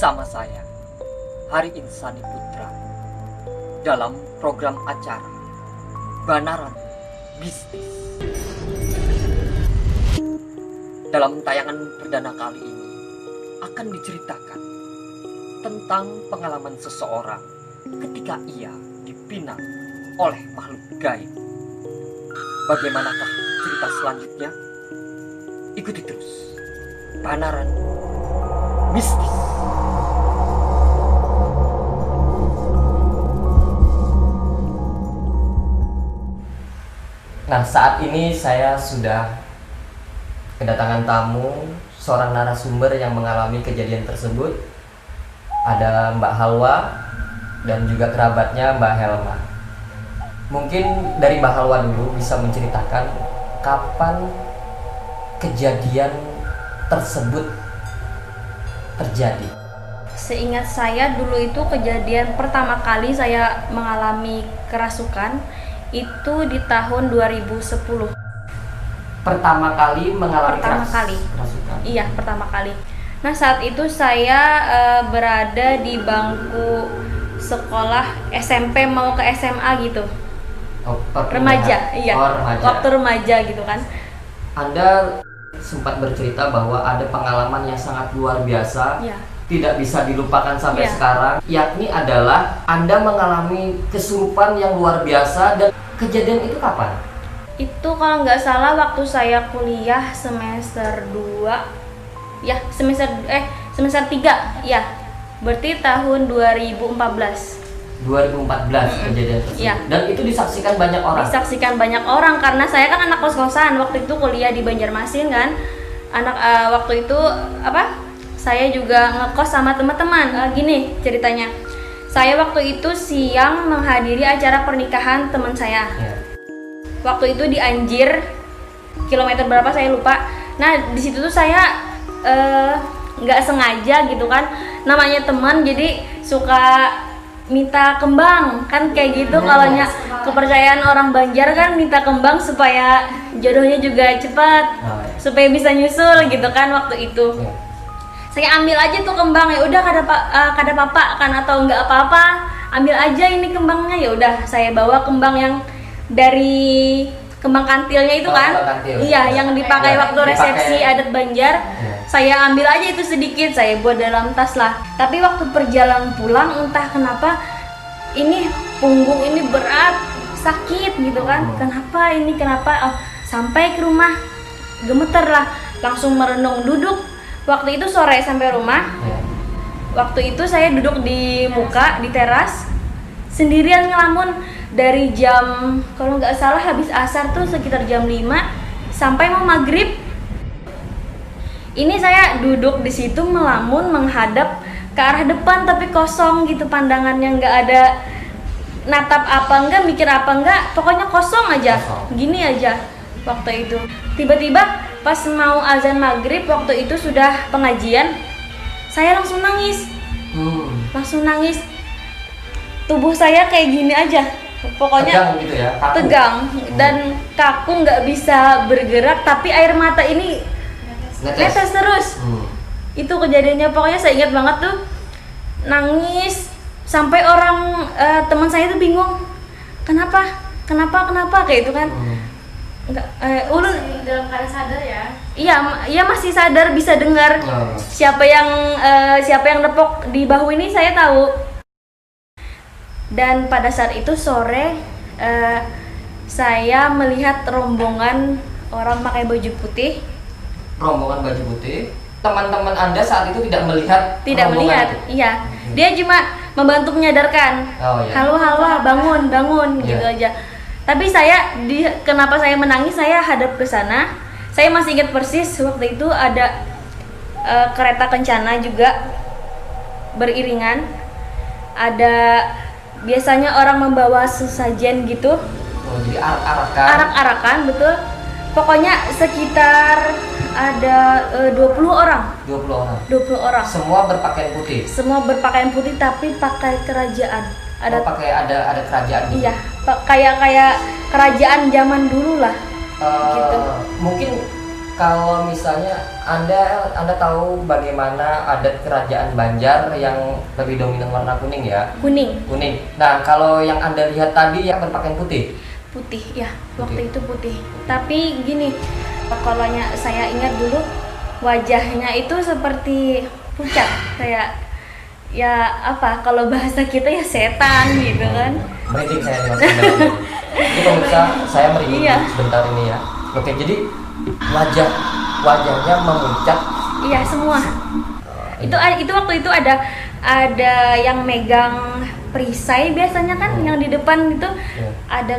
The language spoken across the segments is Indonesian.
bersama saya, Hari Insani Putra, dalam program acara Banaran Bisnis. Dalam tayangan perdana kali ini akan diceritakan tentang pengalaman seseorang ketika ia dipinang oleh makhluk gaib. Bagaimanakah cerita selanjutnya? Ikuti terus Banaran Mistis. Nah, saat ini saya sudah kedatangan tamu, seorang narasumber yang mengalami kejadian tersebut. Ada Mbak Halwa dan juga kerabatnya Mbak Helma. Mungkin dari Mbak Halwa dulu bisa menceritakan kapan kejadian tersebut terjadi. Seingat saya dulu itu kejadian pertama kali saya mengalami kerasukan itu di tahun 2010. Pertama kali mengalami kerasukan. Iya, pertama kali. Nah, saat itu saya berada di bangku sekolah SMP mau ke SMA gitu. Remaja, iya. Remaja. Waktu remaja gitu kan. Anda sempat bercerita bahwa ada pengalaman yang sangat luar biasa, Iya. tidak bisa dilupakan sampai Iya. sekarang, yakni adalah Anda mengalami kesurupan yang luar biasa. Dan kejadian itu kapan? Itu kalau nggak salah waktu saya kuliah semester 2. Ya, semester 3. Ya. Berarti tahun 2014. 2014 kejadian tersebut. Iya. Dan itu disaksikan banyak orang. Disaksikan banyak orang karena saya kan anak kos-kosan waktu itu kuliah di Banjarmasin kan. Waktu itu saya juga ngekos sama teman-teman. Gini ceritanya. Saya waktu itu siang menghadiri acara pernikahan teman saya. Ya. Waktu itu di Anjir, kilometer berapa saya lupa. Nah, di situ tuh saya nggak sengaja gitu kan. Namanya teman jadi suka minta kembang kan kayak gitu. Kalau kepercayaan orang Banjar kan minta kembang supaya jodohnya juga cepat, supaya bisa nyusul gitu kan waktu itu. Saya ambil aja tuh kembang, ya udah kada papa kan atau enggak apa-apa, ambil aja ini kembangnya. Ya udah saya bawa kembang yang dari kembang kantilnya itu kan. Kantil. Iya, yang dipakai waktu resepsi adat Banjar. Saya ambil aja itu sedikit, saya buat dalam tas lah. Tapi waktu perjalanan pulang entah kenapa ini punggung ini berat, sakit gitu kan. Kenapa? Sampai ke rumah gemeter lah, langsung merenung duduk. Waktu itu sore sampai rumah. Waktu itu saya duduk di muka di teras sendirian ngelamun dari jam kalau nggak salah habis asar tuh sekitar jam 5 sampai mau maghrib. Ini saya duduk di situ melamun menghadap ke arah depan tapi kosong gitu pandangannya, nggak ada natap apa enggak, mikir apa enggak, pokoknya kosong aja. Gini aja waktu itu. Tiba-tiba pas mau azan maghrib waktu itu sudah pengajian, saya langsung nangis. Langsung nangis. Tubuh saya kayak gini aja. Pokoknya tegang gitu ya, kaku. Tegang dan kaku, nggak bisa bergerak tapi air mata ini netes terus. Itu kejadiannya, pokoknya saya ingat banget tuh, nangis sampai orang teman saya tuh bingung kenapa kayak itu kan. Ulun dalam keadaan sadar ya. Iya masih sadar, bisa dengar siapa yang nepok di bahu ini saya tahu. Dan pada saat itu sore saya melihat rombongan orang pakai baju putih. Rombongan baju putih. Teman-teman Anda saat itu tidak melihat Itu. Iya. Dia cuma membantu menyadarkan. Iya. Halo, bangun gitu aja. Tapi kenapa saya menangis, saya hadap ke sana. Saya masih ingat persis waktu itu ada kereta kencana juga beriringan. Ada biasanya orang membawa sesajen gitu. Jadi arak-arakan. Arak-arakan, betul. Pokoknya sekitar ada 20 orang. 20 orang. Semua berpakaian putih. Semua berpakaian putih tapi pakai kerajaan. Ada kerajaan. Iya, kayak kerajaan zaman dulu lah. Gitu. Mungkin kalau misalnya Anda tahu bagaimana adat kerajaan Banjar yang lebih dominan warna kuning ya? Kuning. Kuning. Nah, kalau yang Anda lihat tadi yang berpakaian putih. Putih ya, waktu Putih. itu putih. Tapi gini, kalau saya ingat dulu wajahnya itu seperti pucat, kayak ya apa? Kalau bahasa kita ya setan gitu kan. Merinding saya dengan sebenarnya. Jadi pemirsa, saya merinding Iya. sebentar ini ya. Oke, jadi wajahnya memuncak. Iya semua. Itu waktu itu ada yang megang perisai biasanya kan, yang di depan itu Iya. ada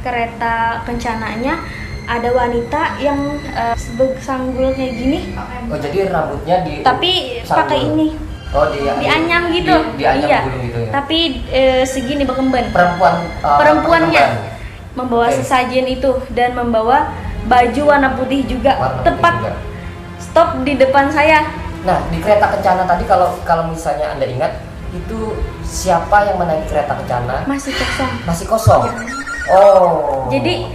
kereta kencananya, ada wanita yang sanggul kayak gini, Oh, jadi rambutnya di tapi sanggul. pakai ini Oh, dianyam gitu. Dianyam Iya. gulung gitu ya. Tapi segini berkemben. perempuannya Perempuannya membawa Oke. sesajen itu dan membawa baju warna putih juga. Warna putih Tepat juga. stop di depan saya. Nah, di kereta kencana tadi kalau misalnya Anda ingat, itu siapa yang menaiki kereta kencana? Masih kosong. Masih kosong. Oh. Jadi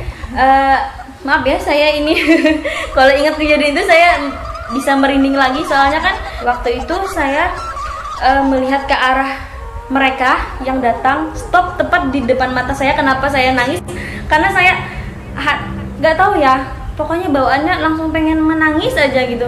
maaf ya saya ini kalau ingat kejadian itu saya bisa merinding lagi, soalnya kan waktu itu saya melihat ke arah mereka yang datang, stop tepat di depan mata saya. Kenapa saya nangis? Karena saya nggak tahu ya, pokoknya bawaannya langsung pengen menangis aja gitu.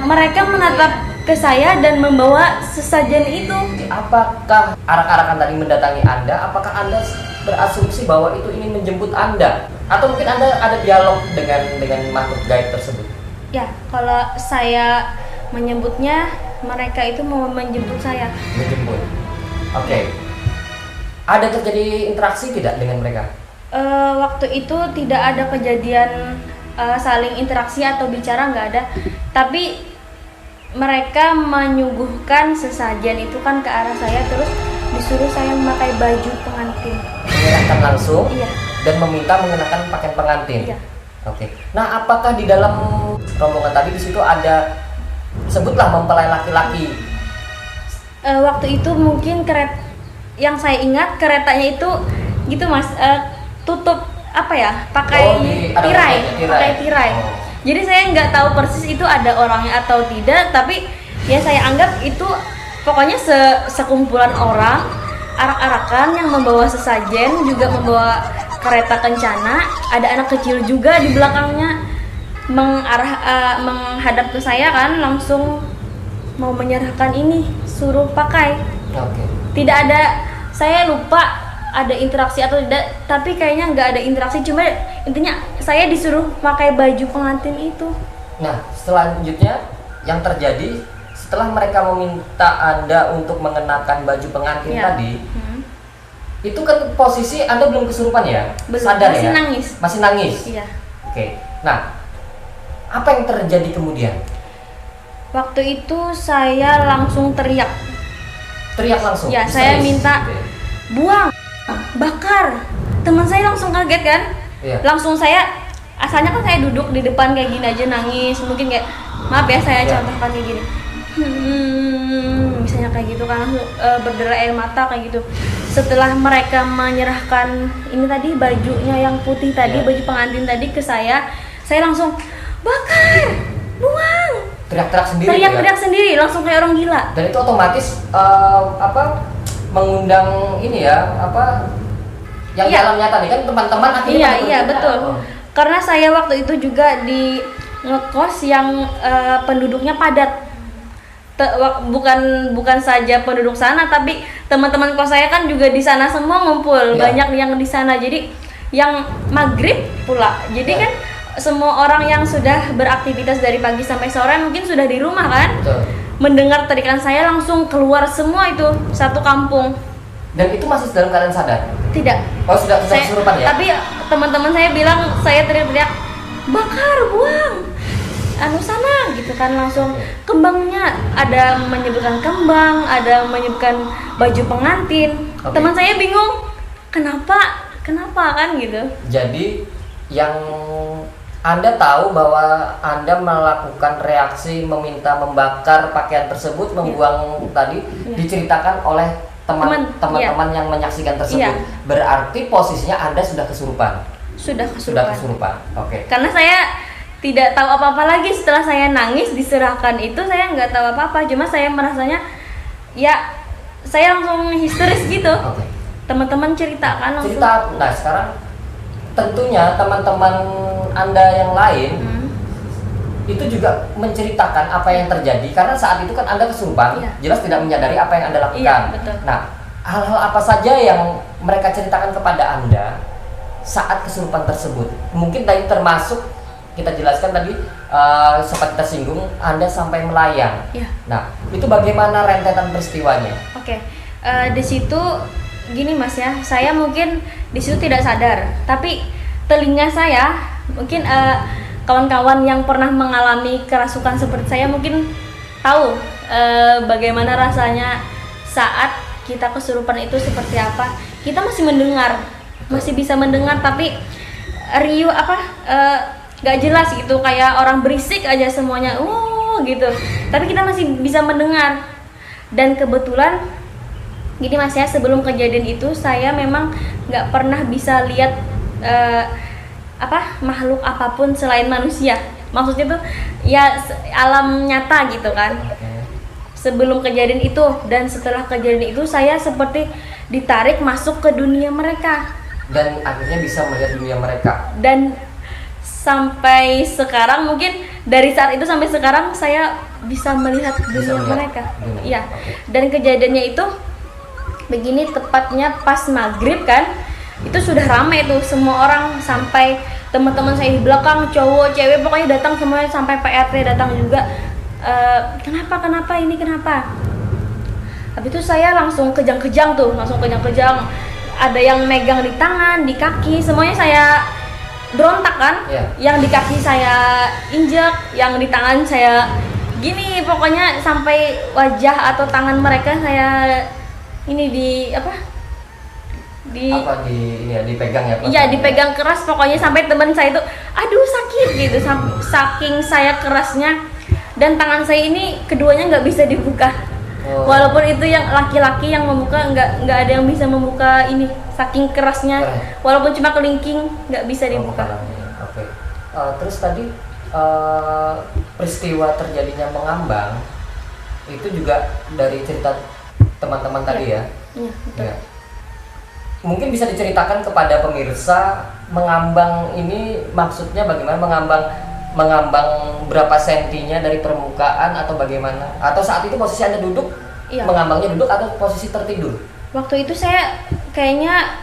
Mereka menatap ke saya dan membawa sesajen itu. Apakah arak-arakan tadi mendatangi Anda? Apakah Anda berasumsi bahwa itu ingin menjemput Anda? Atau mungkin Anda ada dialog dengan makhluk gaib tersebut? Ya, kalau saya menyebutnya mereka itu mau menjemput saya. Menjemput. Oke. Ada terjadi interaksi tidak dengan mereka? Waktu itu tidak ada kejadian saling interaksi atau bicara, nggak ada. Tapi mereka menyuguhkan sesajen itu kan ke arah saya, terus disuruh saya memakai baju pengantin. Menyerahkan langsung Iya. dan meminta mengenakan pakaian pengantin. Iya. Oke. Nah, apakah di dalam rombongan tadi di situ ada, sebutlah mempelai laki-laki? Waktu itu mungkin yang saya ingat keretanya itu gitu mas, tutup apa ya, pakai Ada tirai, tirai. pakai tirai. Oh. Jadi saya nggak tahu persis itu ada orangnya atau tidak, tapi ya saya anggap itu pokoknya sekumpulan orang arak-arakan yang membawa sesajen, juga membawa kereta kencana. Ada anak kecil juga di belakangnya menghadap ke saya kan, langsung mau menyerahkan ini, suruh pakai. Oke. Tidak ada, saya lupa ada interaksi atau tidak, tapi kayaknya nggak ada interaksi, cuma intinya saya disuruh pakai baju pengantin itu. Nah, selanjutnya yang terjadi setelah mereka meminta Anda untuk mengenakan baju pengantin Ya. tadi, itu kan posisi Anda belum kesurupan ya? Belum, Sadar masih ya? nangis. Masih nangis. Iya. Oke. Nah, apa yang terjadi kemudian? Waktu itu saya langsung teriak. Teriak langsung. Ya, saya histeris, minta gitu ya? buang, bakar. Teman saya langsung kaget kan? Iya. Langsung asalnya kan saya duduk di depan kayak gini aja nangis, mungkin kayak maaf ya saya Iya. contohkan kayak gini. Misalnya kayak gitu kan, langsung berderai air mata kayak gitu. Setelah mereka menyerahkan ini tadi bajunya yang putih tadi, Iya. baju pengantin tadi ke saya langsung bakar, buang. Teriak-teriak sendiri. Teriak-teriak ya? sendiri, langsung kayak orang gila. Dan itu otomatis mengundang ini ya, yang Iya. dalam nyata nih kan teman-teman akhirnya Iya, pada iya berpindah. betul. Oh. Karena saya waktu itu juga di ngekos yang penduduknya padat. Bukan saja penduduk sana, tapi teman-teman kos saya kan juga di sana semua ngumpul. Iya. Banyak yang di sana. Jadi yang maghrib pula. Jadi Iya. kan semua orang yang sudah beraktivitas dari pagi sampai sore mungkin sudah di rumah kan. Betul. Mendengar teriakan saya langsung keluar semua itu satu kampung. Dan itu masih dalam keadaan sadar? Tidak. Oh, sudah kesurupan ya? Tapi teman-teman saya bilang saya teriak-teriak bakar, buang, anu sana gitu kan, langsung kembangnya ada menyebutkan kembang, ada menyebutkan baju pengantin. Oke. Teman saya bingung kenapa kan gitu. Jadi yang Anda tahu bahwa Anda melakukan reaksi meminta membakar pakaian tersebut, membuang tadi, Iya. diceritakan oleh teman-teman iya. yang menyaksikan tersebut. Iya. Berarti posisinya Anda sudah kesurupan. Sudah Sudah kesurupan. kesurupan. Oke. Karena saya tidak tahu apa-apa lagi setelah saya nangis diserahkan itu. Saya nggak tahu apa-apa, cuma saya merasanya ya saya langsung histeris gitu. Oke. Teman-teman ceritakan langsung. Cerita. Nah sekarang tentunya teman-teman Anda yang lain itu juga menceritakan apa yang terjadi, karena saat itu kan Anda kesurupan, Iya. jelas tidak menyadari apa yang Anda lakukan. Iya, betul. Nah, hal-hal apa saja yang mereka ceritakan kepada Anda saat kesurupan tersebut? Mungkin tadi termasuk kita jelaskan tadi sempat kita singgung Anda sampai melayang. Iya. Nah, itu bagaimana rentetan peristiwanya? Oke, di situ gini Mas ya, saya mungkin di situ tidak sadar, tapi telinga saya mungkin kawan-kawan yang pernah mengalami kerasukan seperti saya mungkin tahu bagaimana rasanya saat kita kesurupan itu seperti apa. Kita masih mendengar, masih bisa mendengar, tapi riuh gak jelas gitu, kayak orang berisik aja semuanya, gitu. Tapi kita masih bisa mendengar. Dan kebetulan gini Mas ya, sebelum kejadian itu saya memang nggak pernah bisa lihat makhluk apapun selain manusia. Maksudnya tuh ya alam nyata gitu kan. Sebelum kejadian itu dan setelah kejadian itu saya seperti ditarik masuk ke dunia mereka. Dan akhirnya bisa melihat dunia mereka. Dan sampai sekarang, mungkin dari saat itu sampai sekarang saya bisa melihat dunia mereka. Iya. Dan kejadiannya itu begini, tepatnya pas maghrib kan, itu sudah ramai tuh semua orang, sampai teman-teman saya di belakang, cowok cewek pokoknya datang semuanya, sampai Pak RT datang juga. Kenapa ini kenapa? Habis itu saya langsung kejang-kejang, ada yang megang di tangan, di kaki, semuanya saya berontak kan. Yang di kaki saya injek, yang di tangan saya gini, pokoknya sampai wajah atau tangan mereka saya ini dipegang ya? Iya, dipegang keras pokoknya, sampai teman saya itu aduh sakit gitu, saking saya kerasnya. Dan tangan saya ini keduanya nggak bisa dibuka. Walaupun itu yang laki-laki yang membuka, nggak ada yang bisa membuka ini, saking kerasnya. Walaupun cuma kelingking nggak bisa dibuka. Oke. Terus tadi peristiwa terjadinya mengambang itu juga dari cerita teman-teman tadi ya? Iya, betul. Ya. Mungkin bisa diceritakan kepada pemirsa, mengambang ini maksudnya bagaimana? Mengambang berapa sentinya dari permukaan atau bagaimana? Atau saat itu posisi Anda duduk, mengambangnya duduk atau posisi tertidur? Waktu itu saya kayaknya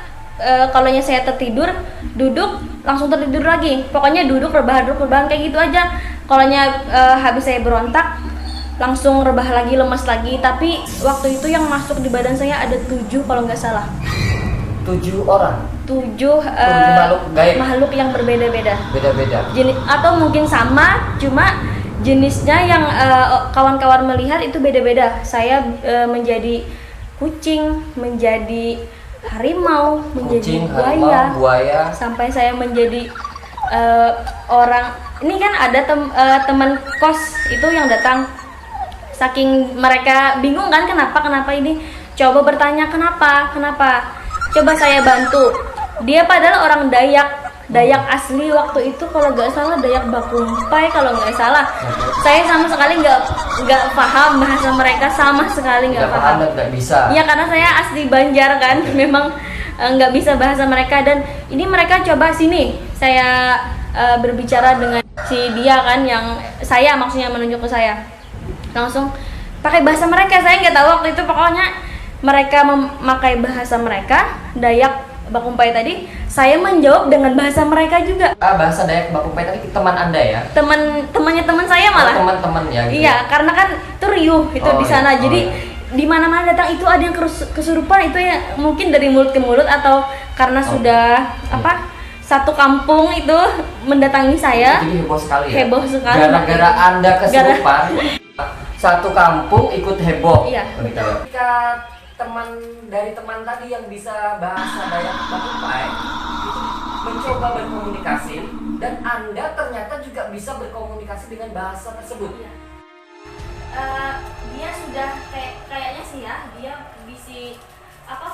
kalau saya tertidur, duduk langsung tertidur lagi. Pokoknya duduk rebahan kayak gitu aja. Kalau habis saya berontak, langsung rebah lagi, lemas lagi. Tapi waktu itu yang masuk di badan saya ada 7 kalau nggak salah. 7 orang? 7 makhluk gaib? Makhluk yang berbeda-beda. Beda-beda? Jenis, atau mungkin sama, cuma jenisnya yang kawan-kawan melihat itu beda-beda. Saya menjadi kucing, menjadi harimau, menjadi buaya, sampai saya menjadi orang. Ini kan ada teman kos itu yang datang. Saking mereka bingung kan, kenapa ini, coba bertanya kenapa, coba saya bantu. Dia padahal orang Dayak asli waktu itu, kalau nggak salah Dayak Bakumpai kalau nggak salah. Saya sama sekali nggak paham bahasa mereka, sama sekali nggak paham. Nggak bisa. Iya, karena saya asli Banjar kan, memang nggak bisa bahasa mereka. Dan ini mereka coba sini, saya berbicara dengan si dia kan, yang saya maksudnya menunjuk ke saya, langsung pakai bahasa mereka. Saya nggak tahu waktu itu, pokoknya mereka memakai bahasa mereka, Dayak Bakumpai tadi. Saya menjawab dengan bahasa mereka juga. Bahasa Dayak Bakumpai tadi teman Anda ya? Temannya teman saya malah. Teman-teman ya. Gitu. Iya, karena kan itu riuh itu di sana. Jadi di mana-mana datang itu ada yang kesurupan, itu ya mungkin dari mulut ke mulut atau karena sudah satu kampung itu mendatangi saya. Jadi heboh sekali ya? Heboh sekali. Gara-gara Anda kesurupan, satu kampung ikut heboh. Iya. Ketika teman tadi yang bisa bahasa Dayak Bakumpai itu mencoba berkomunikasi, dan Anda ternyata juga bisa berkomunikasi dengan bahasa tersebut. Dia sudah kayaknya sih ya, dia bisa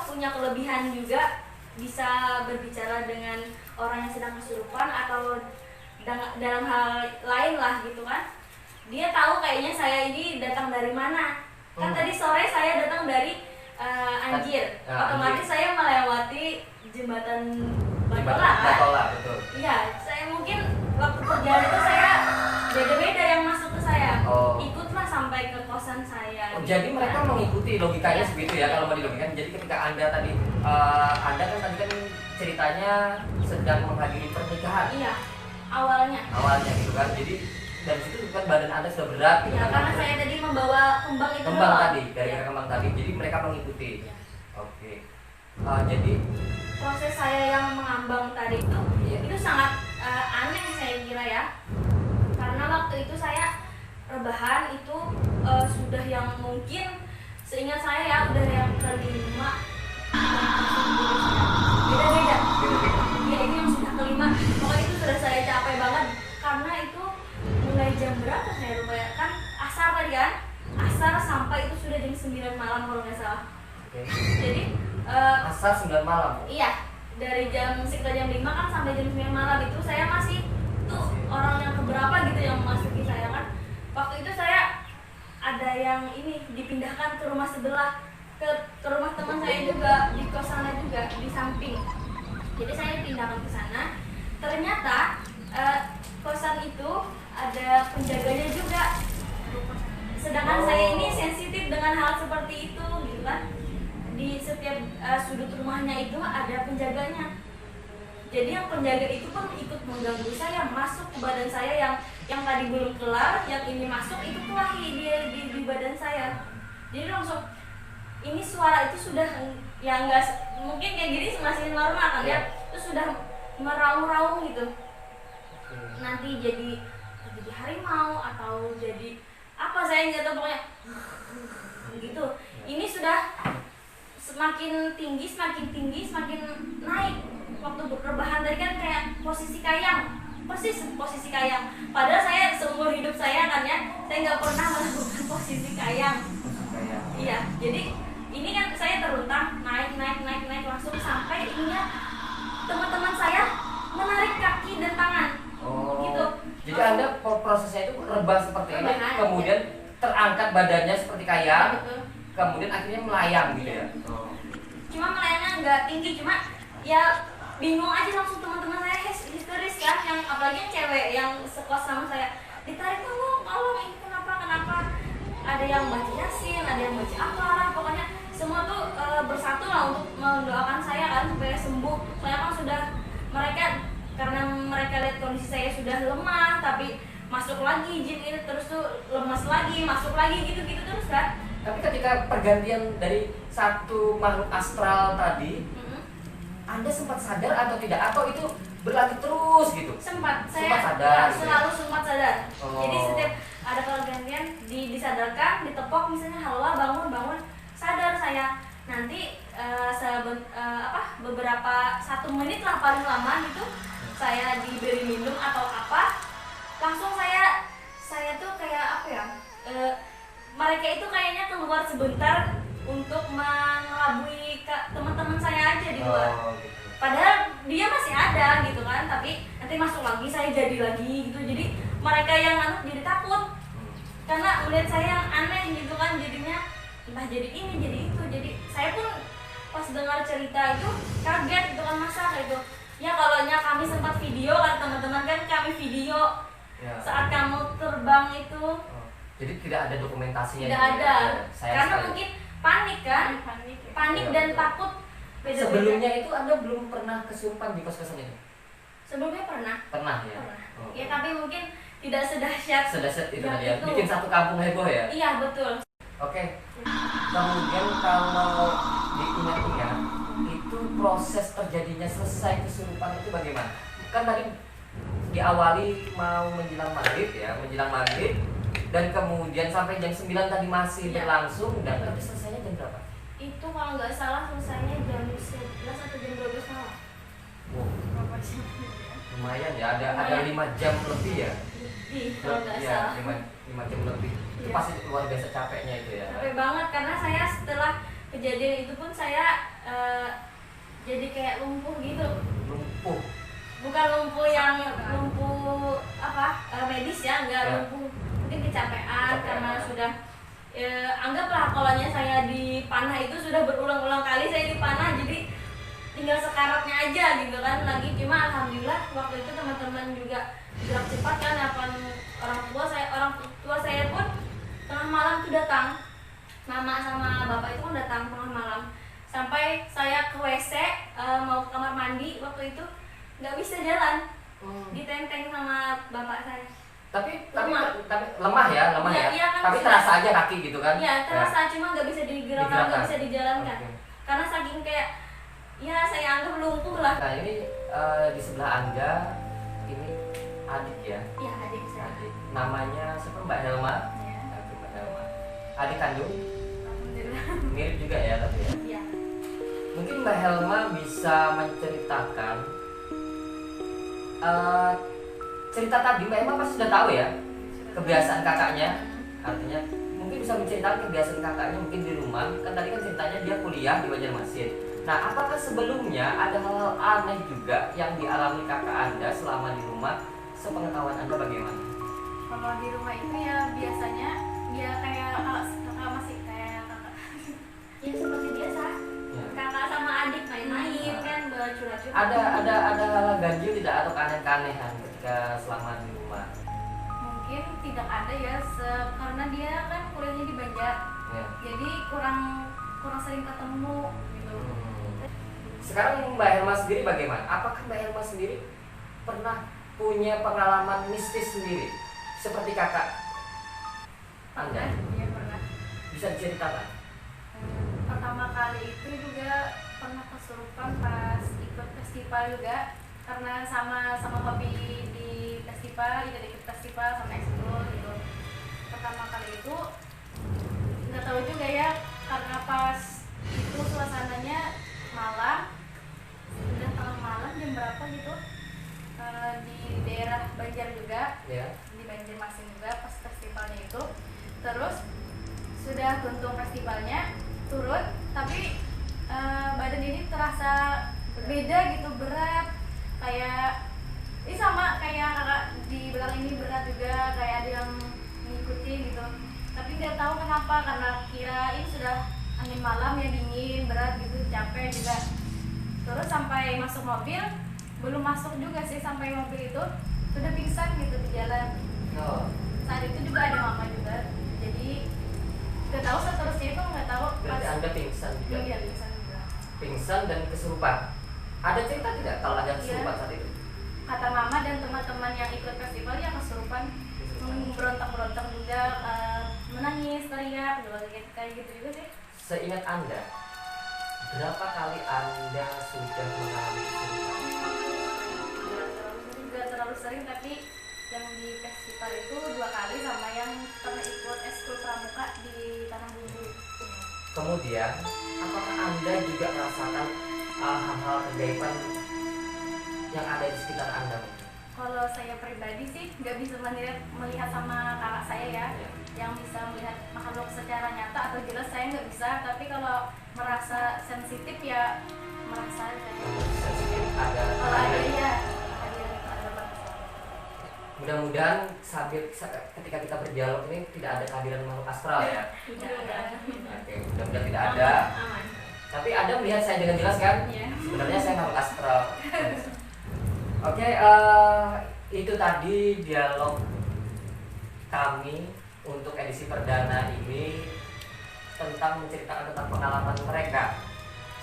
punya kelebihan juga, bisa berbicara dengan orang yang sedang kesurupan atau dalam hal lain lah gitu kan. Dia tahu kayaknya saya ini datang dari mana. Kan tadi sore saya datang dari Anjir. Otomatis Anjir. saya melewati jembatan Batola kan? Batola, betul. Iya, saya mungkin waktu perjalanan itu saya beda-beda yang masuk ke saya. Oh. Ikutlah sampai ke kosan saya. Oh, jadi mereka mengikuti logikanya Iya. segitu ya kalau mau dilogikakan. Jadi ketika Anda tadi Anda kan tadi kan ceritanya sedang menghadiri pernikahan Iya, awalnya. awalnya gitu kan. Jadi dari situ kan badan Anda sudah berat gitu Ya, kan. karena saya tadi membawa kembang itu Kembang doang. tadi dari Iya. kembang tadi. Jadi mereka mengikuti. Iya. Oke. Jadi Proses saya yang mengambang tadi itu Iya. itu sangat aneh saya kira ya. Karena waktu itu saya rebahan itu sudah yang mungkin seingat saya ya udah yang kelima. Beda-beda. Ya ini yang sudah kelima. Pokoknya itu sudah saya capek banget karena itu mulai jam berapa saya lupa ya, kan asar tadi kan, asar sampai itu sudah jam 9 malam kalau nggak salah. oke. Jadi Asar 9 malam. iya, dari jam sekitar jam 5 kan sampai jam 9 malam itu saya masih tuh orang yang keberapa gitu yang memasuki saya kan. Waktu itu saya ada yang ini dipindahkan ke rumah sebelah, ke rumah teman saya juga di kos sana juga di samping. Jadi saya dipindahkan ke sana. Ternyata kosan itu ada penjaganya juga. Sedangkan saya ini sensitif dengan hal seperti itu gitu kan. Di setiap sudut rumahnya itu ada penjaganya. Jadi yang penjaga itu pun ikut mengganggu saya, masuk ke badan saya yang tadi belum kelar, yang ini masuk itu kelahi dia di badan saya. Jadi langsung ini suara itu sudah ya enggak mungkin kayak gini masih normal kan ya. Itu sudah meraung-raung gitu. Nanti jadi harimau atau jadi apa saya nggak tahu pokoknya gitu. Ini sudah semakin tinggi, semakin naik. Waktu rebahan tadi kan kayak posisi kayang, persis posisi kayang. Padahal saya seumur hidup saya kan ya, saya nggak pernah melakukan posisi kayang. Kayak Iya, jadi ini kan saya terlentang naik langsung sampai ininya teman-teman saya menarik kaki dan tangan. Oh. Gitu. Jadi Anda prosesnya itu rebah seperti ini, Rebahan, kemudian terangkat badannya seperti kayang, Betul. kemudian akhirnya melayang gitu ya. Cuma melayangnya nggak tinggi, cuma ya bingung aja langsung teman-teman saya histeris kan, yang apalagi yang cewek yang sekos sama saya ditarik tolong ini kenapa ada yang baca yasin, ada yang baca apa lah, pokoknya semua tuh bersatu lah untuk mendoakan saya kan supaya sembuh. Saya kan sudah karena mereka lihat kondisi saya sudah lemah, tapi masuk lagi jin ini terus tuh lemas lagi, masuk lagi gitu terus kan. Tapi ketika pergantian dari satu makhluk astral tadi, Anda sempat sadar atau tidak? Atau itu berlanjut terus gitu? Saya sadar, gitu ya? selalu sempat sadar. Oh. Jadi setiap ada pergantian disadarkan, ditepok misalnya halo bangun, sadar saya. Nanti beberapa 1 menit lah paling lama gitu, saya diberi minum atau apa, langsung saya tuh kayak apa ya? Mereka itu kayaknya keluar sebentar untuk mengelabui teman-teman saya aja di luar. Oh, gitu. Padahal dia masih ada gitu kan, tapi nanti masuk lagi saya jadi lagi gitu. Jadi mereka yang jadi takut karena melihat saya yang aneh gitu kan, jadinya entah jadi ini jadi itu. Jadi saya pun pas dengar cerita itu kaget gitu kan, masa kayak itu ya. Kalau kami sempat video kan teman-teman kan, kami video Ya. saat kamu terbang itu. Jadi tidak ada dokumentasinya. Tidak gitu ya? ada, Sayang karena sekali. mungkin panik kan, panik Iya, dan betul. takut. Beda-beda. Sebelumnya itu Anda belum pernah kesurupan di kos-kosan itu? Sebelumnya pernah. Pernah ya? Pernah. Oh. Ya tapi mungkin tidak sedahsyat Sedahsyat itu yang tadi ya, itu. bikin satu kampung heboh ya? Iya betul. Oke. Kemudian kalau diingat-ingat, itu proses terjadinya selesai kesurupan itu bagaimana? Kan tadi diawali mau menjelang maghrib ya, dan kemudian sampai jam 9 tadi masih Iya. berlangsung, dan itu selesainya jam berapa? Itu kalau nggak salah selesainya jam 11 atau jam 12 malam. Wow, Berapa jam ya? lumayan ya, ada Lumayan. 5 jam lebih ya? Lebih kalau nggak Iya, salah. 5 jam lebih. Itu Iya. pasti luar biasa capeknya itu ya. Capek banget karena saya setelah kejadian itu pun saya jadi kayak lumpuh gitu. Lumpuh. Bukan lumpuh yang lumpuh medis ya, nggak Ya. lumpuh, mungkin kecapean karena Kecapean. sudah anggaplah kolonnya saya dipanah itu sudah berulang-ulang kali saya dipanah, jadi tinggal sekaratnya aja gitu kan lagi. Cuma alhamdulillah waktu itu teman-teman juga gerak cepat kan, orang tua saya pun tengah malam tuh datang, mama sama bapak itu kan datang tengah malam, sampai saya ke WC mau ke kamar mandi waktu itu nggak bisa jalan, ditenteng sama bapak saya. Tapi Lemah. lemah ya, Iya, iya kan, tapi bisa. terasa aja kaki gitu kan? Iya terasa, cuma nggak bisa digerakkan, Digerakkan. nggak bisa dijalankan, Oke. karena saking kayak ya saya anggap lumpuh lah. Nah ini di sebelah Anda ini adik ya, Iya adik saya. adik. Namanya siapa, Mbak Helma? Ya, Oke, Mbak Helma. Adik kandung, alhamdulillah. mirip juga ya tapi ya. Iya. Mungkin Mbak Helma bisa menceritakan cerita tadi. Mbak Helma pasti sudah tahu ya kebiasaan kakaknya. Artinya mungkin bisa menceritakan kebiasaan kakaknya mungkin di rumah. Kan tadi kan ceritanya dia kuliah di Banjarmasin. Nah, apakah sebelumnya ada hal-hal aneh juga yang dialami kakak Anda selama di rumah? Sepengetahuan Anda bagaimana? Kalau di rumah itu ya biasanya dia kayak kakak masih kayak kakak. Ya seperti biasa. Ya. Kakak sama adik main-main kan, curhat-curhat. Ada hal ganjil tidak atau keanehan ketika selama di rumah? Mungkin tidak ada ya karena dia kan kuliahnya di Banjar. Ya. Jadi kurang sering ketemu gitu. Sekarang Mbak Helma sendiri bagaimana? Apakah Mbak Helma sendiri pernah punya pengalaman mistis sendiri seperti kakak Anda? Iya pernah. Bisa diceritakan? Pertama kali itu juga pernah kesurupan pas ikut festival juga, karena sama hobi di festival, ikut festival sama ekskul gitu. Pertama kali itu nggak tahu juga ya, karena pas itu suasananya malam, udah tengah malam jam berapa gitu, di daerah Banjar juga, Ya. di Banjarmasin juga pas festivalnya itu. Terus sudah tuntung festivalnya turun, tapi badan ini terasa berbeda gitu, berat, kayak ini sama kayak kakak di belakang ini berat juga, kayak ada yang mengikuti gitu. Tapi nggak tahu kenapa, karena kirain sudah angin malam ya, dingin, berat gitu, capek juga. Terus sampai masuk mobil, belum masuk juga sih, sampai mobil itu sudah pingsan gitu di jalan. Oh. Saat itu juga ada mama juga, jadi nggak tahu seterusnya itu, nggak tahu Berarti pas Anda pingsan juga. iya pingsan juga. Pingsan dan kesurupan. Ada cerita tidak kalau ada kesurupan Iya. saat itu? Kata mama dan teman-teman yang ikut festival ya kesurupan, berontak-berontak juga, menangis, teriak, juga kayak gitu juga sih. Seingat Anda, berapa kali Anda sudah mengalami kesurupan? Nggak terlalu sering, tapi yang di festival itu 2 kali, sama yang pernah ikut ekskul pramuka di Tanah Bumbu. Kemudian, apakah Anda juga merasakan hal-hal kegaiban yang ada di sekitar Anda? Kalau saya pribadi sih nggak bisa melihat sama kakak saya ya, Ya. yang bisa melihat makhluk secara nyata atau jelas saya nggak bisa. Tapi kalau merasa sensitif ya merasa aja. Sensitif ada. Kalau ada ya hadiah ada bagus. Mudah-mudahan ketika kita berdialog ini tidak ada kehadiran makhluk astral ya. Tidak ada. Oke, mudah-mudahan tidak ada. Aman. Tapi Anda melihat saya dengan jelas kan? Iya. Sebenarnya saya makhluk astral. Oke, itu tadi dialog kami untuk edisi perdana ini tentang menceritakan tentang pengalaman mereka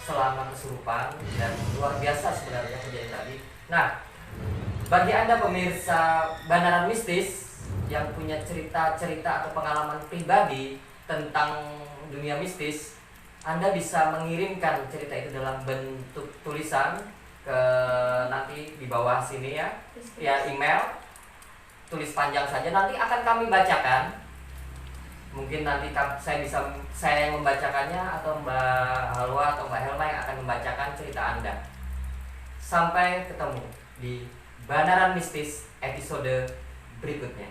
selama kesurupan, dan luar biasa sebenarnya kejadian tadi. Nah, bagi Anda pemirsa Banaran Mistis yang punya cerita-cerita atau pengalaman pribadi tentang dunia mistis, Anda bisa mengirimkan cerita itu dalam bentuk tulisan ke nanti di bawah sini ya, email, tulis panjang saja, nanti akan kami bacakan. Mungkin nanti saya yang membacakannya, atau Mbak Halwa atau Mbak Helma yang akan membacakan cerita Anda. Sampai ketemu di Banaran Mistis episode berikutnya.